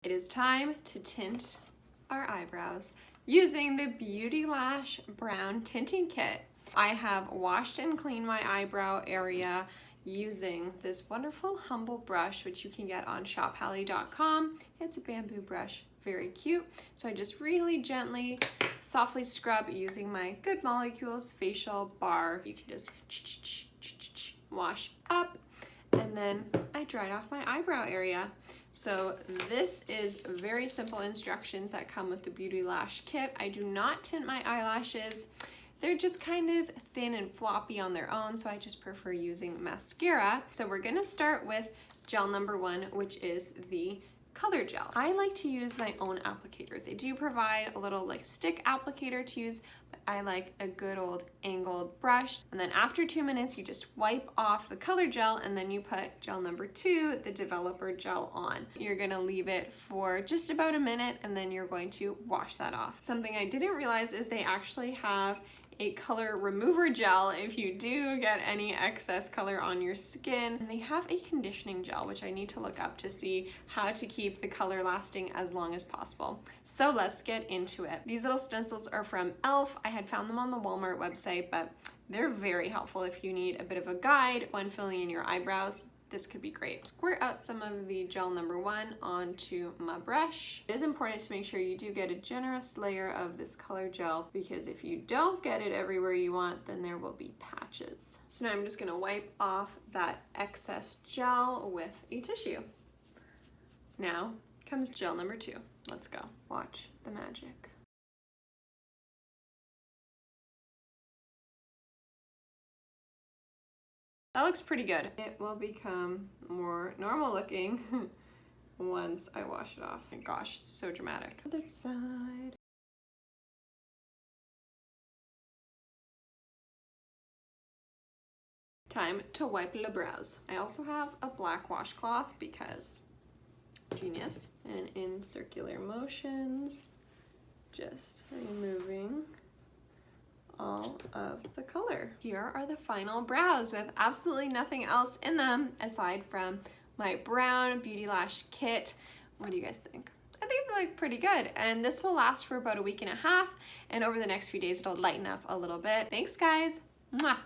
It is time to tint our eyebrows using the BeautyLash Brown Tinting Kit. I have washed and cleaned my eyebrow area using this wonderful humble brush, which you can get on shophalley.com. It's a bamboo brush, very cute. So I just really gently, softly scrub using my Good Molecules facial bar. You can just wash up, and then I dried off my eyebrow area. So this is very simple instructions that come with the BeautyLash kit. I do not tint my eyelashes. They're just kind of thin and floppy on their own, so I just prefer using mascara. So we're gonna start with gel number 1, which is the color gel. I like to use my own applicator. They do provide a little like stick applicator to use, but I like a good old angled brush. And then after 2 minutes, you just wipe off the color gel and then you put gel number 2, the developer gel, on. You're gonna leave it for just about a minute and then you're going to wash that off. Something I didn't realize is they actually have a color remover gel if you do get any excess color on your skin. And they have a conditioning gel, which I need to look up to see how to keep the color lasting as long as possible. So let's get into it. These little stencils are from e.l.f. I had found them on the Walmart website, but they're very helpful if you need a bit of a guide when filling in your eyebrows. This could be great. Squirt out some of the gel number 1 onto my brush. It is important to make sure you do get a generous layer of this color gel, because if you don't get it everywhere you want, then there will be patches. So now I'm just gonna wipe off that excess gel with a tissue. Now comes gel number 2. Let's go. Watch the magic. That looks pretty good. It will become more normal looking once I wash it off. Oh my gosh, so dramatic. Other side. Time to wipe the brows. I also have a black washcloth because genius. And in circular motions, just removing all of the color. Here are the final brows with absolutely nothing else in them aside from my brown BeautyLash kit. What do you guys think? I think they look pretty good, and this will last for about a week and a half, and over the next few days it'll lighten up a little bit. Thanks guys. Mwah.